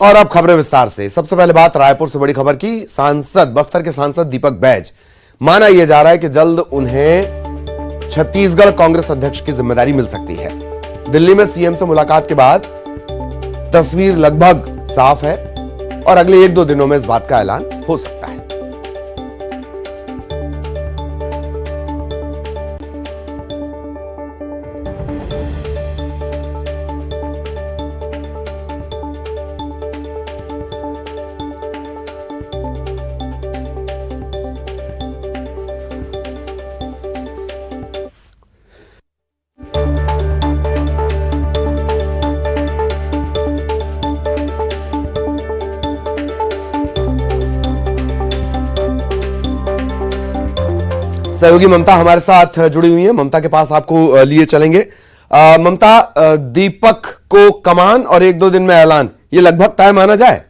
और अब खबरें विस्तार से। सबसे पहले बात रायपुर से बड़ी खबर की। बस्तर के सांसद दीपक बैज, माना यह जा रहा है कि जल्द उन्हें छत्तीसगढ़ कांग्रेस अध्यक्ष की जिम्मेदारी मिल सकती है। दिल्ली में सीएम से मुलाकात के बाद तस्वीर लगभग साफ है और अगले 1-2 दिनों में इस बात का ऐलान हो सकता है। सहयोगी ममता हमारे साथ जुड़ी हुई है। ममता के पास आपको लिए चलेंगे। ममता, दीपक को कमान और 1-2 दिन में ऐलान, ये लगभग तय माना जाए?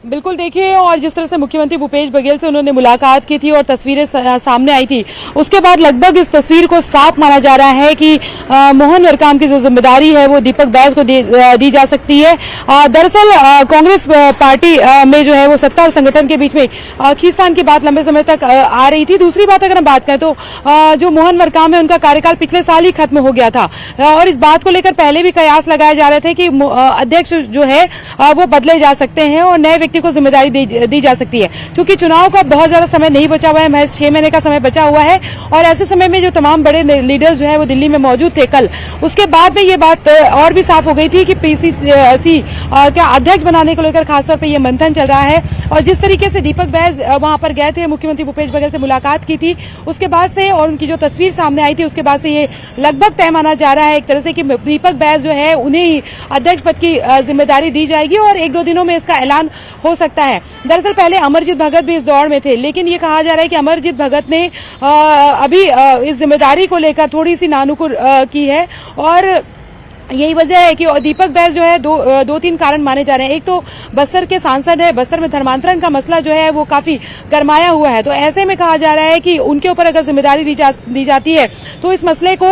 बिल्कुल, देखिए, और जिस तरह से मुख्यमंत्री भूपेश बघेल से उन्होंने मुलाकात की थी और तस्वीरें सामने आई थी, उसके बाद लगभग इस तस्वीर को साफ माना जा रहा है कि मोहन मरकाम की जो जिम्मेदारी है वो दीपक बैज को दी जा सकती है। दरअसल कांग्रेस पार्टी में जो है वो सत्ता और संगठन के बीच में खींचतान की बात लंबे समय तक आ रही थी। दूसरी बात अगर हम बात करें तो जो मोहन मरकाम है उनका कार्यकाल पिछले साल ही खत्म हो गया था और इस बात को लेकर पहले भी कयास लगाए जा रहे थे कि अध्यक्ष जो है वो बदले जा सकते हैं और नए को जिम्मेदारी दी जा सकती है। क्योंकि चुनाव का बहुत ज्यादा समय नहीं बचा हुआ है, महज 6 महीने का समय बचा हुआ है और ऐसे समय में जो तमाम बड़े लीडर जो है वो दिल्ली में मौजूद थे कल, उसके बाद में ये बात और भी साफ हो गई थी कि पीसीसी का अध्यक्ष बनाने को लेकर खासतौर पर यह मंथन चल रहा है। और जिस तरीके से दीपक बैज वहां पर गए थे, मुख्यमंत्री भूपेश बघेल से मुलाकात की थी, उसके बाद से और उनकी जो तस्वीर सामने आई थी उसके बाद से ये लगभग तय माना जा रहा है एक तरह से कि दीपक बैज जो है उन्हें ही अध्यक्ष पद की जिम्मेदारी दी जाएगी और 1-2 दिनों में इसका ऐलान हो सकता है। दरअसल पहले अमरजीत भगत भी इस दौड़ में थे, लेकिन ये कहा जा रहा है कि अमरजीत भगत ने अभी इस जिम्मेदारी को लेकर थोड़ी सी नानुकुर की है और यही वजह है कि दीपक बैज जो है दो तीन कारण माने जा रहे हैं। एक तो बस्तर के सांसद है, बस्तर में धर्मांतरण का मसला जो है वो काफी गरमाया हुआ है, तो ऐसे में कहा जा रहा है कि उनके ऊपर अगर जिम्मेदारी दी जाती है तो इस मसले को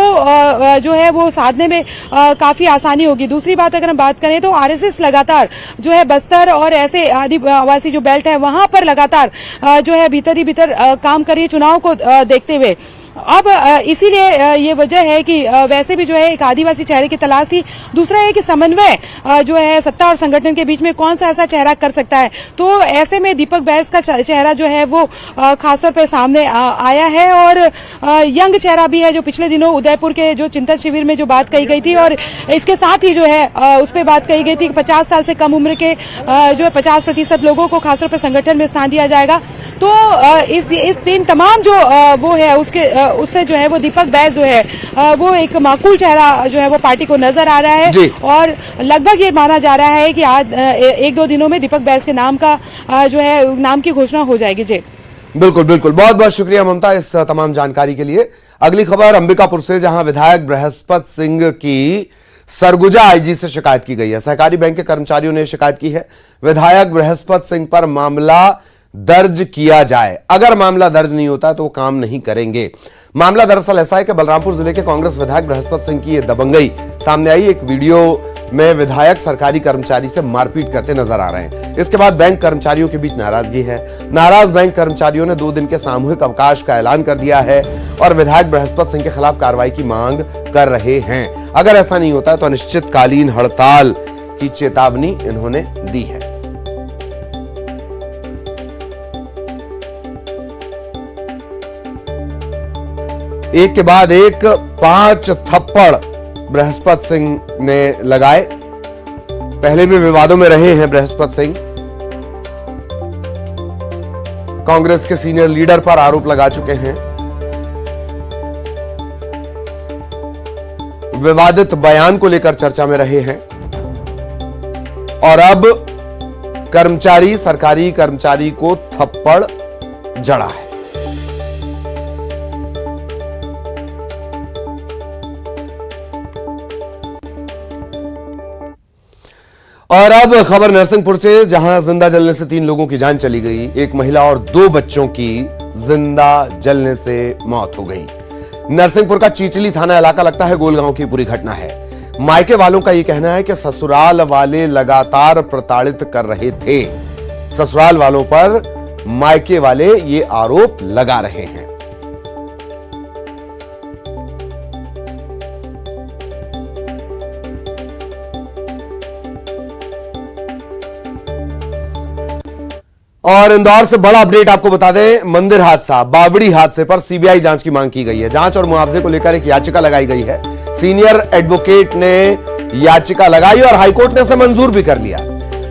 जो है वो साधने में काफी आसानी होगी। दूसरी बात अगर हम बात करें तो आरएसएस लगातार जो है बस्तर और ऐसे आदिवासी जो बेल्ट है वहां पर लगातार जो है भीतर ही भीतर काम कर रही है चुनाव को देखते हुए। अब इसीलिए ये वजह है कि वैसे भी जो है एक आदिवासी चेहरे की तलाश थी। दूसरा है कि समन्वय जो है सत्ता और संगठन के बीच में कौन सा ऐसा चेहरा कर सकता है, तो ऐसे में दीपक बैज का चेहरा जो है वो खासतौर पर सामने आया है और यंग चेहरा भी है जो पिछले दिनों उदयपुर के जो चिंतन शिविर में जो बात कही गई थी और इसके साथ ही जो है उस पर बात कही गई थी कि 50 साल से कम उम्र के जो है 50% लोगों को खासतौर पर संगठन में स्थान दिया जाएगा। तो इस तीन तमाम जो वो है उससे जो है वो दीपक बैज जो है वो एक माकूल चेहरा जो है वो पार्टी को नजर आ रहा है और लगभग ये माना जा रहा है कि आज 1-2 दिनों में दीपक बैज के नाम का जो है नाम की घोषणा हो जाएगी। जी बिल्कुल बिल्कुल, बहुत बहुत शुक्रिया ममता इस तमाम जानकारी के लिए। अगली खबर अंबिकापुर से, जहां विधायक बृहस्पति सिंह की सरगुजा आईजी से शिकायत की गई है। सहकारी बैंक के कर्मचारियों ने शिकायत की है विधायक बृहस्पति सिंह पर मामला दर्ज किया जाए। अगर मामला दर्ज नहीं होता तो वो काम नहीं करेंगे। मामला दरअसल ऐसा है कि बलरामपुर जिले के कांग्रेस विधायक बृहस्पति सिंह की ये दबंगई सामने आई। एक वीडियो में विधायक सरकारी कर्मचारी से मारपीट करते नजर आ रहे हैं। इसके बाद बैंक कर्मचारियों के बीच नाराजगी है। नाराज बैंक कर्मचारियों ने 2 दिन के सामूहिक अवकाश का ऐलान कर दिया है और विधायक बृहस्पति सिंह के खिलाफ कार्रवाई की मांग कर रहे हैं। अगर ऐसा नहीं होता तो अनिश्चितकालीन हड़ताल की चेतावनी इन्होंने दी है। एक के बाद एक 5 थप्पड़ बृहस्पति सिंह ने लगाए। पहले भी विवादों में रहे हैं बृहस्पति सिंह। कांग्रेस के सीनियर लीडर पर आरोप लगा चुके हैं। विवादित बयान को लेकर चर्चा में रहे हैं और अब सरकारी कर्मचारी को थप्पड़ जड़ा है। और अब खबर नरसिंहपुर से, जहां जिंदा जलने से 3 लोगों की जान चली गई। एक महिला और 2 बच्चों की जिंदा जलने से मौत हो गई। नरसिंहपुर का चीचली थाना इलाका लगता है गोलगांव की पूरी घटना है। मायके वालों का यह कहना है कि ससुराल वाले लगातार प्रताड़ित कर रहे थे। ससुराल वालों पर मायके वाले ये आरोप लगा रहे हैं। और इंदौर से बड़ा अपडेट आपको बता दें, मंदिर हादसा, बावड़ी हादसे पर सीबीआई जांच की मांग की गई है। जांच और मुआवजे को लेकर एक याचिका लगाई गई है। सीनियर एडवोकेट ने याचिका लगाई और हाईकोर्ट ने इसे मंजूर भी कर लिया।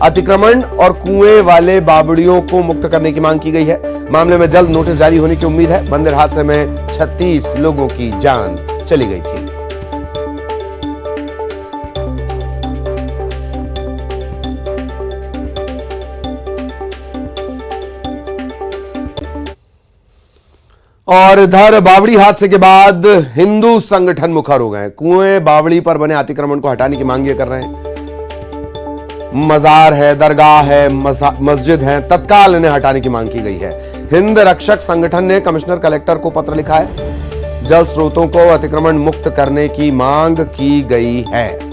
अतिक्रमण और कुएं वाले बावड़ियों को मुक्त करने की मांग की गई है। मामले में जल्द नोटिस जारी होने की उम्मीद है। मंदिर हादसे में 36 लोगों की जान चली गई थी। और इधर बावड़ी हादसे के बाद हिंदू संगठन मुखर हो गए। कुएं बावड़ी पर बने अतिक्रमण को हटाने की मांग ये कर रहे हैं। मजार है, दरगाह है, मस्जिद है, तत्काल इन्हें हटाने की मांग की गई है। हिंद रक्षक संगठन ने कमिश्नर कलेक्टर को पत्र लिखा है। जल स्रोतों को अतिक्रमण मुक्त करने की मांग की गई है।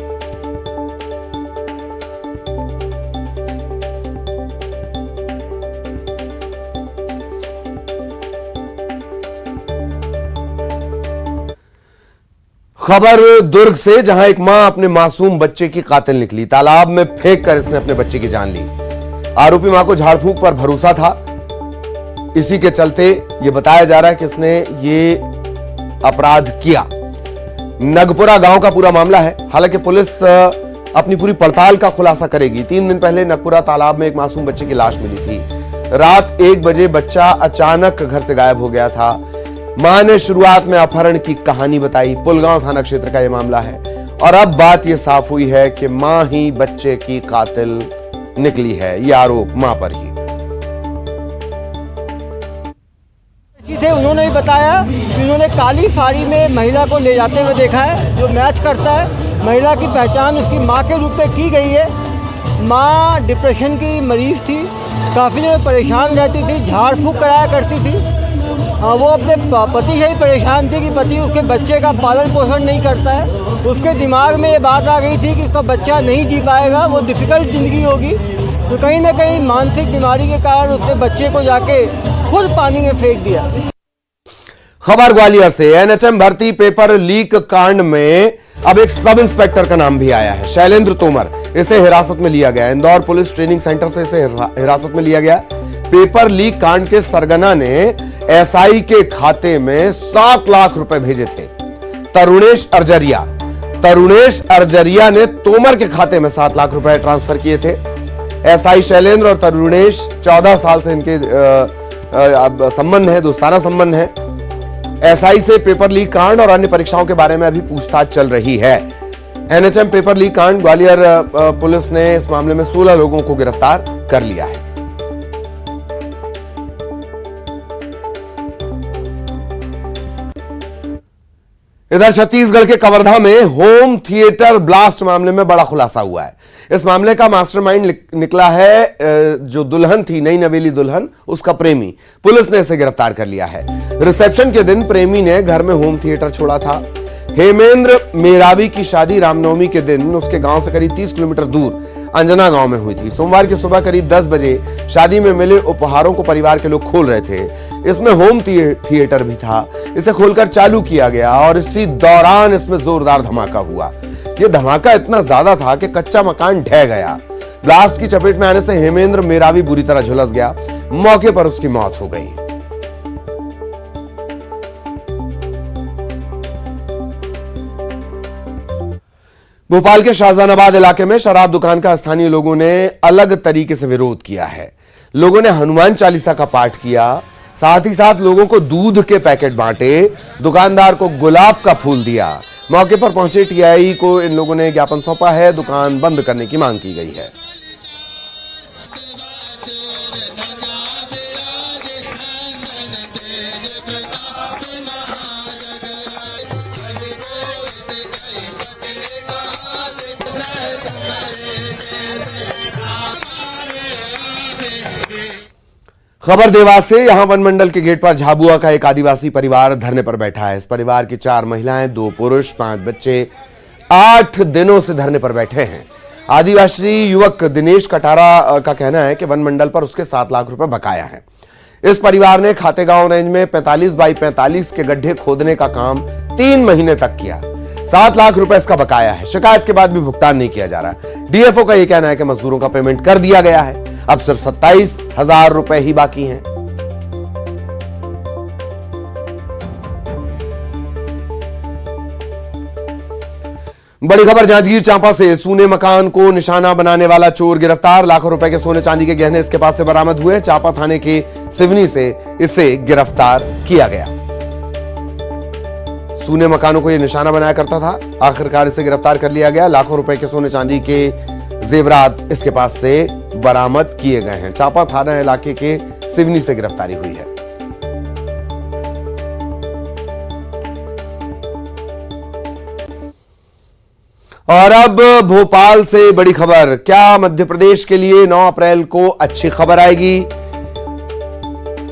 खबर दुर्ग से, जहां एक मां अपने मासूम बच्चे की कातिल निकली। तालाब में फेंक कर इसने अपने बच्चे की जान ली। आरोपी मां को झाड़ फूंक पर भरोसा था। इसी के चलते यह बताया जा रहा है कि इसने ये अपराध किया। नगपुरा गांव का पूरा मामला है। हालांकि पुलिस अपनी पूरी पड़ताल का खुलासा करेगी। 3 दिन पहले नगपुरा तालाब में एक मासूम बच्चे की लाश मिली थी। रात 1 बजे बच्चा अचानक घर से गायब हो गया था। मां ने शुरुआत में अपहरण की कहानी बताई। पुलगांव थाना क्षेत्र का यह मामला है और अब बात यह साफ हुई है कि मां ही बच्चे की कातिल निकली है। यह आरोप मां पर ही। थे उन्होंने भी बताया कि उन्होंने काली साड़ी में महिला को ले जाते हुए देखा है, जो मैच करता है। महिला की पहचान उसकी मां के रूप में की गई है। मां डिप्रेशन की मरीज थी, काफ़ी देर परेशान रहती थी, झाड़ फूंक कराया करती थी। वो अपने पति से ही परेशान थी कि पति उसके बच्चे का पालन पोषण नहीं करता है। उसके दिमाग में ये बात आ गई थी कि उसका बच्चा नहीं जी पाएगा, वो डिफ़िकल्ट ज़िंदगी होगी। तो कहीं ना कहीं मानसिक बीमारी के कारण उसने बच्चे को जाके खुद पानी में फेंक दिया। खबर ग्वालियर से, एनएचएम भर्ती पेपर लीक कांड में अब एक सब इंस्पेक्टर का नाम भी आया है, शैलेंद्र तोमर। इसे हिरासत में लिया गया। इंदौर पुलिस ट्रेनिंग सेंटर से इसे हिरासत में लिया गया। पेपर लीक कांड के सरगना ने एसआई के खाते में 7 लाख रुपए भेजे थे। तरुणेश अर्जरिया ने तोमर के खाते में 7 लाख रुपए ट्रांसफर किए थे। एसआई शैलेंद्र और तरुणेश 14 साल से इनके संबंध है, दोस्ताना संबंध है। एसआई से पेपर लीक कांड और अन्य परीक्षाओं के बारे में अभी पूछताछ चल रही है। एनएचएम पेपर लीक कांड, ग्वालियर पुलिस ने इस मामले में 16 लोगों को गिरफ्तार कर लिया है। इधर छत्तीसगढ़ के कवर्धा में होम थिएटर ब्लास्ट मामले में बड़ा खुलासा हुआ है। इस मामले का मास्टरमाइंड निकला है जो दुल्हन थी, नई नवेली दुल्हन, उसका प्रेमी। पुलिस ने इसे गिरफ्तार कर लिया है। रिसेप्शन के दिन प्रेमी ने घर में होम थिएटर छोड़ा था। हेमेंद्र मेरावी की शादी रामनवमी के दिन उसके गांव से करीब 30 किलोमीटर दूर अंजना गांव में हुई थी। सोमवार की सुबह करीब 10 बजे शादी में मिले उपहारों को परिवार के लोग खोल रहे थे। इसमें होम थिएटर भी था। इसे खोलकर चालू किया गया और इसी दौरान इसमें जोरदार धमाका हुआ। यह धमाका इतना ज्यादा था कि कच्चा मकान ढह गया। ब्लास्ट की चपेट में आने से हेमेंद्र मेरावी बुरी तरह झुलस गया। मौके पर उसकी मौत हो गई। भोपाल के शाहजहानाबाद इलाके में शराब दुकान का स्थानीय लोगों ने अलग तरीके से विरोध किया है। लोगों ने हनुमान चालीसा का पाठ किया, साथ ही साथ लोगों को दूध के पैकेट बांटे, दुकानदार को गुलाब का फूल दिया। मौके पर पहुंचे टीआई को इन लोगों ने ज्ञापन सौंपा है। दुकान बंद करने की मांग की गई है। खबर देवास से। यहां वन मंडल के गेट पर झाबुआ का एक आदिवासी परिवार धरने पर बैठा है। इस परिवार की 4 महिलाएं, 2 पुरुष, 5 बच्चे 8 दिनों से धरने पर बैठे हैं। आदिवासी युवक दिनेश कटारा का कहना है कि वन मंडल पर उसके 7 लाख रुपए बकाया है। इस परिवार ने खातेगांव रेंज में 45 बाई 45 के गड्ढे खोदने का काम 3 महीने तक किया। 7 लाख रुपए इसका बकाया है। शिकायत के बाद भी भुगतान नहीं किया जा रहा। डीएफओ का यह कहना है कि मजदूरों का पेमेंट कर दिया गया है, अब सिर्फ 27,000 रुपए ही बाकी हैं। बड़ी खबर जांजगीर चांपा से। सोने मकान को निशाना बनाने वाला चोर गिरफ्तार। लाखों रुपए के सोने चांदी के गहने इसके पास से बरामद हुए। चांपा थाने के सिवनी से इसे गिरफ्तार किया गया। सोने मकानों को यह निशाना बनाया करता था। आखिरकार इसे गिरफ्तार कर लिया गया। लाखों रुपए के सोने चांदी के जेवरात इसके पास से बरामद किए गए हैं। चांपा थाना इलाके के सिवनी से गिरफ्तारी हुई है। और अब भोपाल से बड़ी खबर। क्या मध्य प्रदेश के लिए 9 अप्रैल को अच्छी खबर आएगी?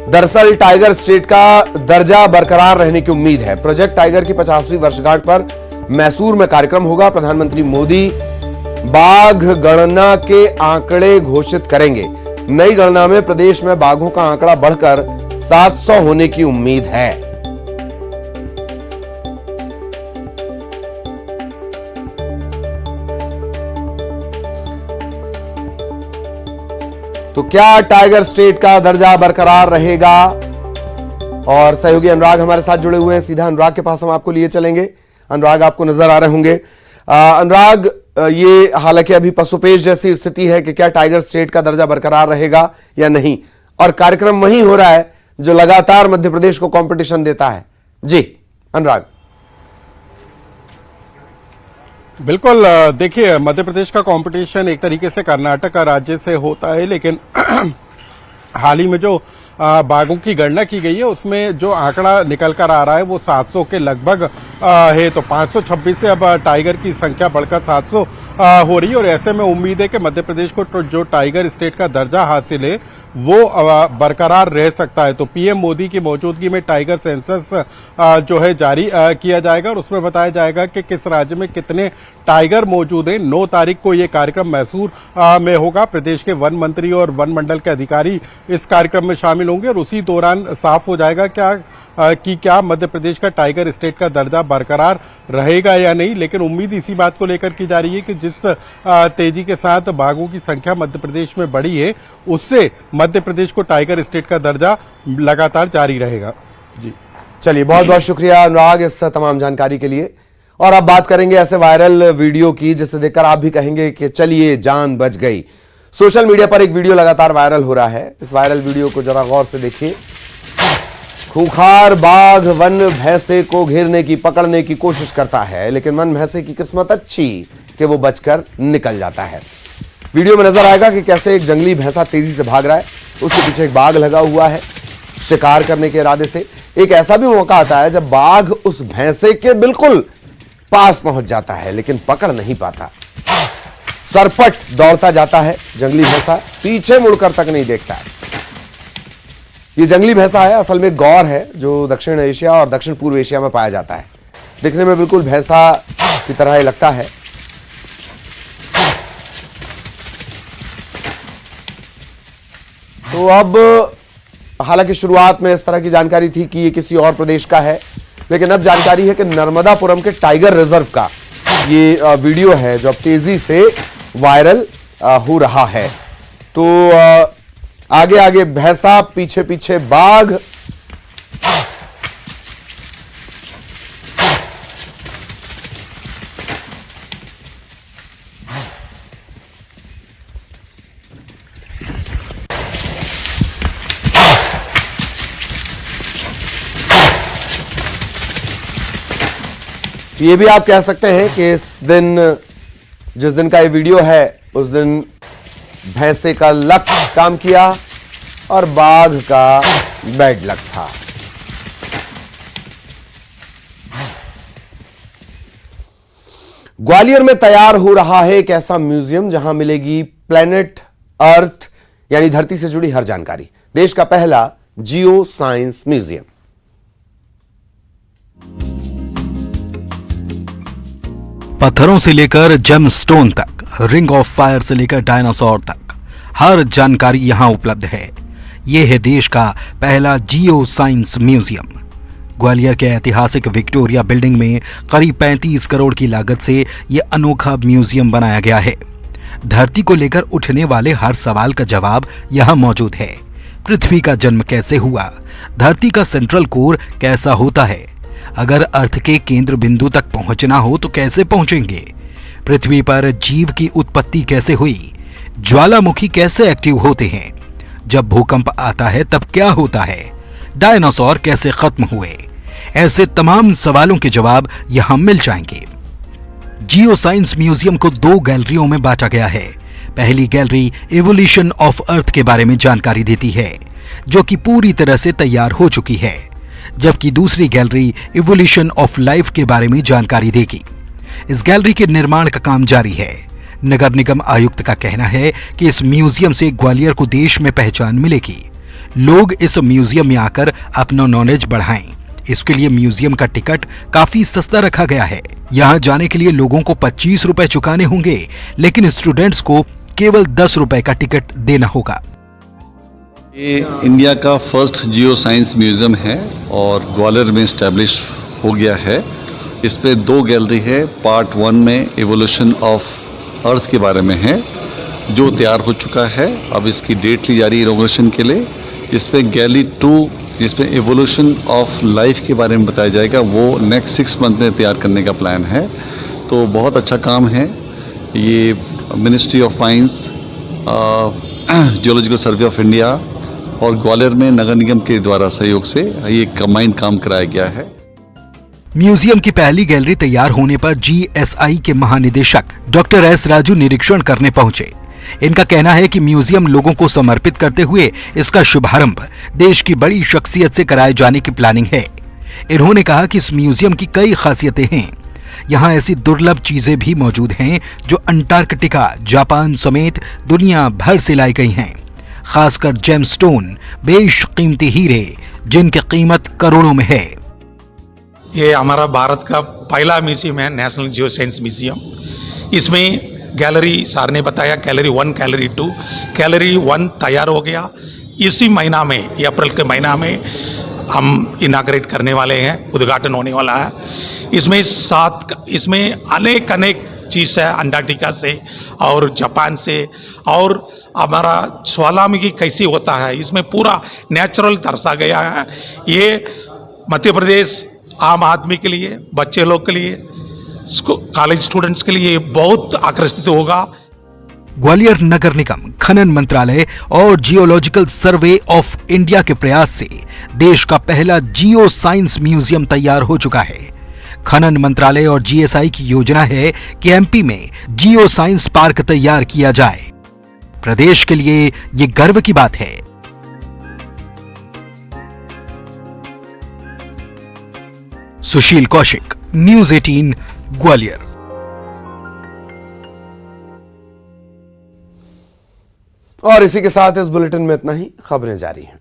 दरअसल टाइगर स्टेट का दर्जा बरकरार रहने की उम्मीद है। प्रोजेक्ट टाइगर की 50वीं वर्षगांठ पर मैसूर में कार्यक्रम होगा। प्रधानमंत्री मोदी बाघ गणना के आंकड़े घोषित करेंगे। नई गणना में प्रदेश में बाघों का आंकड़ा बढ़कर 700 होने की उम्मीद है। तो क्या टाइगर स्टेट का दर्जा बरकरार रहेगा? और सहयोगी अनुराग हमारे साथ जुड़े हुए हैं। सीधा अनुराग के पास हम आपको लिए चलेंगे। अनुराग, आपको नजर आ रहे होंगे। अनुराग, ये हालांकि अभी पशुपेश जैसी स्थिति है कि क्या टाइगर स्टेट का दर्जा बरकरार रहेगा या नहीं, और कार्यक्रम वही हो रहा है जो लगातार मध्य प्रदेश को कंपटीशन देता है। जी अनुराग। बिल्कुल, देखिए, मध्य प्रदेश का कंपटीशन एक तरीके से कर्नाटक का राज्य से होता है, लेकिन हाल ही में जो बाघों की गणना की गई है उसमें जो आंकड़ा निकल कर आ रहा है वो 700 के लगभग है। तो 526 से अब टाइगर की संख्या बढ़कर 700 हो रही है। और ऐसे में उम्मीद है कि मध्य प्रदेश को जो टाइगर स्टेट का दर्जा हासिल है वो बरकरार रह सकता है। तो पीएम मोदी की मौजूदगी में टाइगर सेंसस जो है जारी किया जाएगा और उसमें बताया जाएगा कि किस राज्य में कितने टाइगर मौजूद हैं। 9 तारीख को ये कार्यक्रम मैसूर में होगा। प्रदेश के वन मंत्री और वन मंडल के अधिकारी इस कार्यक्रम में शामिल होंगे और उसी दौरान साफ हो जाएगा क्या मध्य प्रदेश का टाइगर स्टेट का दर्जा बरकरार रहेगा या नहीं। लेकिन उम्मीद इसी बात को लेकर की जा रही है कि जिस तेजी के साथ बाघों की संख्या मध्य प्रदेश में बढ़ी है उससे मध्य प्रदेश को टाइगर स्टेट का दर्जा लगातार जारी रहेगा। जी चलिए, बहुत बहुत शुक्रिया अनुराग इस तमाम जानकारी के लिए। और अब बात करेंगे ऐसे वायरल वीडियो की जिसे देखकर आप भी कहेंगे कि चलिए जान बच गई। सोशल मीडिया पर एक वीडियो लगातार वायरल हो रहा है। इस वायरल वीडियो को जरा गौर से देखिए। खूंखार बाघ वन भैंसे को घेरने की, पकड़ने की कोशिश करता है, लेकिन वन भैंसे की किस्मत अच्छी कि वो बचकर निकल जाता है। वीडियो में नजर आएगा कि कैसे एक जंगली भैंसा तेजी से भाग रहा है, उसके पीछे एक बाघ लगा हुआ है शिकार करने के इरादे से। एक ऐसा भी मौका आता है जब बाघ उस भैंसे के बिल्कुल पास पहुंच जाता है लेकिन पकड़ नहीं पाता। सरपट दौड़ता जाता है जंगली भैंसा, पीछे मुड़कर तक नहीं देखता है। ये जंगली भैंसा है, असल में गौर है जो दक्षिण एशिया और दक्षिण पूर्व एशिया में पाया जाता है। दिखने में बिल्कुल भैंसा की तरह ही लगता है। तो अब हालांकि शुरुआत में इस तरह की जानकारी थी कि ये किसी और प्रदेश का है, लेकिन अब जानकारी है कि नर्मदापुरम के टाइगर रिजर्व का ये वीडियो है जो अब तेजी से वायरल हो रहा है। तो आगे आगे भैंसा, पीछे पीछे बाघ। ये भी आप कह सकते हैं कि इस दिन, जिस दिन का ये वीडियो है, उस दिन भैंसे का लक काम किया और बाघ का बैड लक था। ग्वालियर में तैयार हो रहा है एक ऐसा म्यूजियम जहां मिलेगी प्लेनेट अर्थ यानी धरती से जुड़ी हर जानकारी। देश का पहला जियो साइंस म्यूजियम। पत्थरों से लेकर जेमस्टोन तक, रिंग ऑफ फायर से लेकर डायनासोर तक, हर जानकारी यहां उपलब्ध है। यह है देश का पहला जियो साइंस म्यूजियम। ग्वालियर के ऐतिहासिक विक्टोरिया बिल्डिंग में करीब 35 करोड़ की लागत से यह अनोखा म्यूजियम बनाया गया है। धरती को लेकर उठने वाले हर सवाल का जवाब यहां मौजूद है। पृथ्वी का जन्म कैसे हुआ? धरती का सेंट्रल कोर कैसा होता है? अगर अर्थ के केंद्र बिंदु तक पहुंचना हो तो कैसे पहुंचेंगे? पृथ्वी पर जीव की उत्पत्ति कैसे हुई? ज्वालामुखी कैसे एक्टिव होते हैं? जब भूकंप आता है तब क्या होता है? डायनासोर कैसे खत्म हुए? ऐसे तमाम सवालों के जवाब यहां मिल जाएंगे। जियो साइंस म्यूजियम को 2 गैलरियों में बांटा गया है। पहली गैलरी इवोल्यूशन ऑफ अर्थ के बारे में जानकारी देती है, जो कि पूरी तरह से तैयार हो चुकी है, जबकि दूसरी गैलरी इवोल्यूशन ऑफ लाइफ के बारे में जानकारी देगी। इस गैलरी के निर्माण का काम जारी है। नगर निगम आयुक्त का कहना है कि इस म्यूजियम से ग्वालियर को देश में पहचान मिलेगी। लोग इस म्यूजियम में आकर अपना नॉलेज बढ़ाएं। इसके लिए म्यूजियम का टिकट काफी सस्ता रखा गया है। यहाँ जाने के लिए लोगों को 25 रुपए चुकाने होंगे, लेकिन स्टूडेंट्स को केवल 10 रुपए का टिकट देना होगा। ये इंडिया का फर्स्ट जियो साइंस म्यूजियम है और ग्वालियर में इस्टेब्लिश हो गया है। इस पे 2 गैलरी है। पार्ट 1 में इवोल्यूशन ऑफ अर्थ के बारे में है, जो तैयार हो चुका है। अब इसकी डेट ली जा रही है इनॉग्रेशन के लिए। इस पे गैलरी 2 जिसमें इवोल्यूशन ऑफ लाइफ के बारे में बताया जाएगा, वो नेक्स्ट 6 मंथ में तैयार करने का प्लान है। तो बहुत अच्छा काम है। ये ministry of mines, geological survey of India और ग्वालियर में नगर निगम के द्वारा सहयोग से ये कंबाइंड काम कराया गया है। म्यूजियम की पहली गैलरी तैयार होने पर जीएसआई के महानिदेशक डॉक्टर एस राजू निरीक्षण करने पहुंचे। इनका कहना है कि म्यूजियम लोगों को समर्पित करते हुए इसका शुभारंभ देश की बड़ी शख्सियत से कराए जाने की प्लानिंग है। इन्होंने कहा कि इस म्यूजियम की कई खासियतें हैं। यहाँ ऐसी दुर्लभ चीजें भी मौजूद हैं जो अंटार्कटिका, जापान समेत दुनिया भर से लाई गई हैं। खासकर जेमस्टोन, बेशकीमती हीरे, जिनकी कीमत करोड़ों में है। ये हमारा भारत का पहला म्यूजियम है, नेशनल जियो साइंस म्यूजियम। इसमें गैलरी सर ने बताया गैलरी 1, गैलरी 2। गैलरी 1 तैयार हो गया। इसी महीना में, अप्रैल के महीना में हम इनाग्रेट करने वाले हैं, उद्घाटन होने वाला है। इसमें अनेक चीज़ है, अंटार्कटिका से और जापान से, और हमारा ज्वालामुखी कैसे होता है, इसमें पूरा नेचुरल दर्शा गया है। ये मध्य प्रदेश आम आदमी के लिए, बच्चे लोग के लिए, कॉलेज स्टूडेंट्स के लिए बहुत आकर्षित होगा। ग्वालियर नगर निगम, खनन मंत्रालय और जियोलॉजिकल सर्वे ऑफ इंडिया के प्रयास से देश का पहला जियो साइंस म्यूजियम तैयार हो चुका है। खनन मंत्रालय और जीएसआई की योजना है कि एमपी में जियो साइंस पार्क तैयार किया जाए। प्रदेश के लिए ये गर्व की बात है। सुशील कौशिक, न्यूज़ 18, ग्वालियर। और इसी के साथ इस बुलेटिन में इतना ही। खबरें जारी हैं।